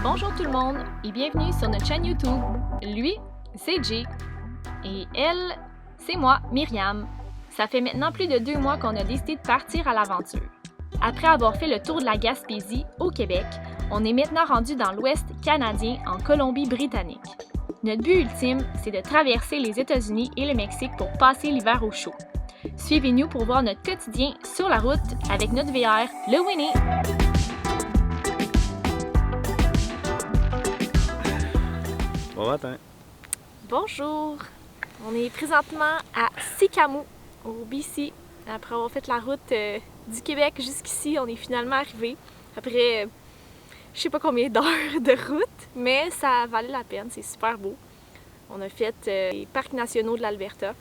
Bonjour tout le monde et bienvenue sur notre chaîne YouTube. Lui, c'est Jay et elle, c'est moi, Myriam. Ça fait maintenant plus de 2 mois qu'on a décidé de partir à l'aventure. Après avoir fait le tour de la Gaspésie au Québec, on est maintenant rendu dans l'Ouest canadien en Colombie-Britannique. Notre but ultime, c'est de traverser les États-Unis et le Mexique pour passer l'hiver au chaud. Suivez-nous pour voir notre quotidien sur la route avec notre VR, le Winnie. Bon matin. Bonjour! On est présentement à Sicamou, au BC. Après avoir fait la route du Québec jusqu'ici, on est finalement arrivé. Après, je sais pas combien d'heures de route, mais ça valait la peine, c'est super beau. On a fait les parcs nationaux de l'Alberta.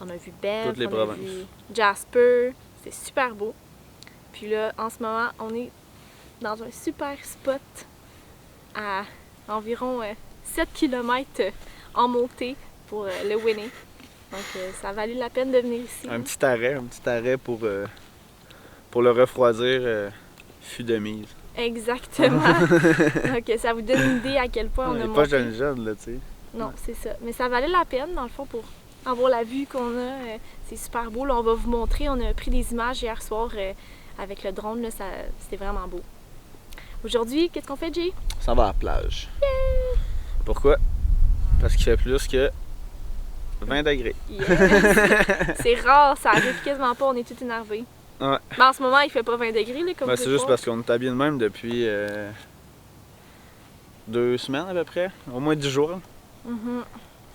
On a vu Banff, on a vu Jasper, c'était super beau. Puis là, en ce moment, on est dans un super spot à environ 7 km en montée pour le Winnie. Donc ça a valu la peine de venir ici. Un petit arrêt pour le refroidir fut de mise. Exactement. Donc ça vous donne une idée à quel point on a monté. Pas jeune, là, tu sais. Non, c'est ça. Mais ça valait la peine, dans le fond, pour avoir la vue qu'on a. C'est super beau. Là, on va vous montrer. On a pris des images hier soir avec le drone. Là, c'était vraiment beau. Aujourd'hui, qu'est-ce qu'on fait, Jay? Ça va à la plage. Yeah! Pourquoi? Parce qu'il fait plus que 20 degrés. Yes. C'est rare, ça arrive quasiment pas, on est tout énervés. Ouais. Mais en ce moment, il fait pas 20 degrés, là, comme c'est juste parce qu'on est habillé de même depuis 2 semaines à peu près, au moins 10 jours.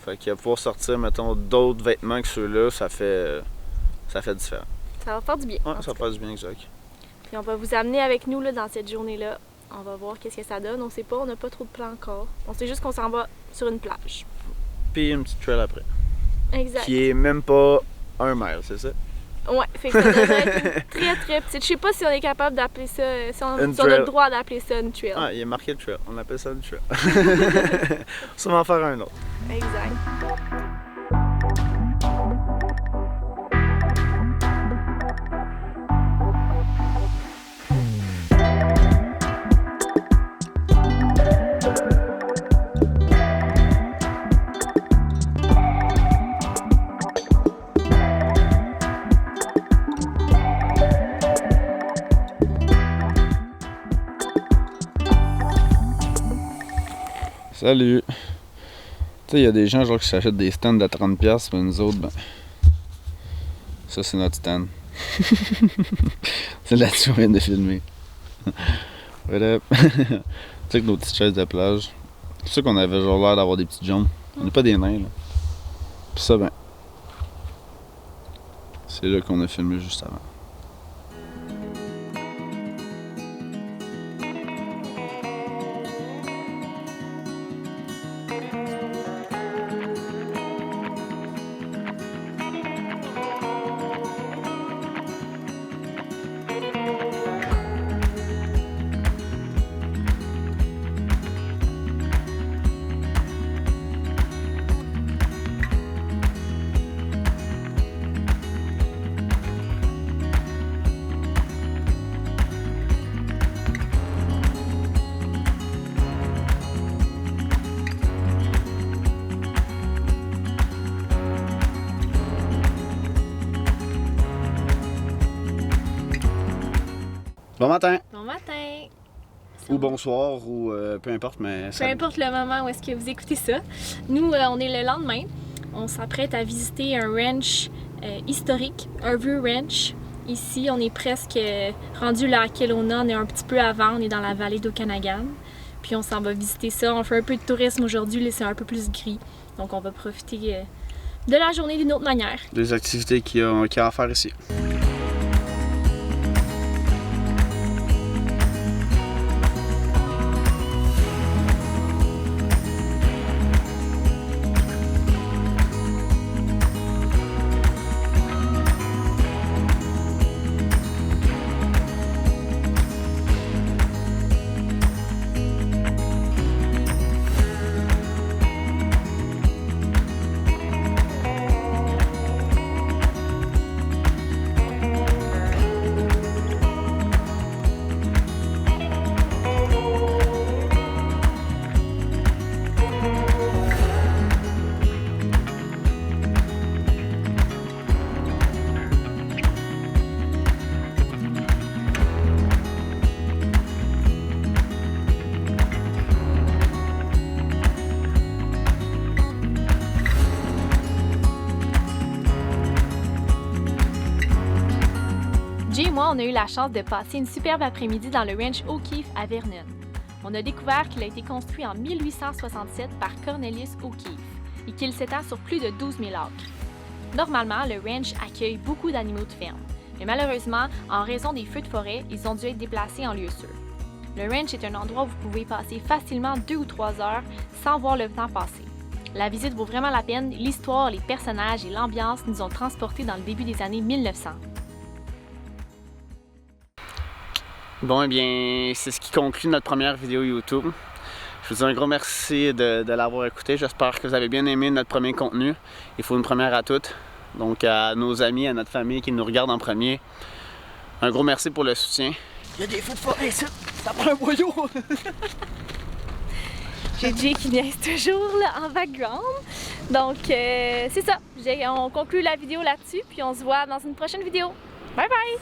Fait qu'il va pouvoir sortir, mettons, d'autres vêtements que ceux-là, ça fait différent. Ça va faire du bien. Ouais, ça va faire du bien, exact. Puis on va vous amener avec nous là, dans cette journée-là. On va voir qu'est-ce que ça donne. On sait pas, on n'a pas trop de plans encore. On sait juste qu'on s'en va sur une plage. Puis une petite trail après. Exact. Qui est même pas 1 mile, c'est ça? Ouais, fait que ça doit être très très petite. Je sais pas si on est capable d'appeler ça, si on a le droit d'appeler ça une trail. Ah, il est marqué trail. On appelle ça une trail. Ça va en faire un autre. Exact. Salut! Tu sais, il y a des gens genre qui s'achètent des stands de 30$, mais nous autres, ben. Ça, c'est notre stand. C'est là-dessus qu'on vient de filmer. Voilà. Tu sais, que nos petites chaises de plage. C'est sûr qu'on avait genre l'air d'avoir des petites jambes. On n'est pas des nains, là. Pis ça, ben. C'est là qu'on a filmé juste avant. Bon matin! Bon matin! Ou bonsoir, ou peu importe, mais... Peu importe le moment où est-ce que vous écoutez ça. Nous, on est le lendemain. On s'apprête à visiter un ranch historique, un vieux ranch. Ici, on est presque rendu là à Kelowna, on est un petit peu avant, on est dans la vallée d'Okanagan. Puis on s'en va visiter ça. On fait un peu de tourisme aujourd'hui, là c'est un peu plus gris. Donc on va profiter de la journée d'une autre manière. Des activités qu'il y a à faire ici. on a eu la chance de passer une superbe après-midi dans le ranch O'Keefe à Vernon. On a découvert qu'il a été construit en 1867 par Cornelius O'Keefe et qu'il s'étend sur plus de 12 000 acres. Normalement, le ranch accueille beaucoup d'animaux de ferme, mais malheureusement, en raison des feux de forêt, ils ont dû être déplacés en lieu sûr. Le ranch est un endroit où vous pouvez passer facilement 2 ou 3 heures sans voir le temps passer. La visite vaut vraiment la peine, l'histoire, les personnages et l'ambiance nous ont transportés dans le début des années 1900. Bon, eh bien, c'est ce qui conclut notre première vidéo YouTube. Je vous dis un gros merci de l'avoir écouté. J'espère que vous avez bien aimé notre premier contenu. Il faut une première à toutes. Donc, à nos amis, à notre famille qui nous regardent en premier, un gros merci pour le soutien. Il y a des feux de forêt ici, ça prend un boyau! J'ai Jay qui niaise toujours là, en background. Donc, c'est ça. On conclut la vidéo là-dessus, puis on se voit dans une prochaine vidéo. Bye bye!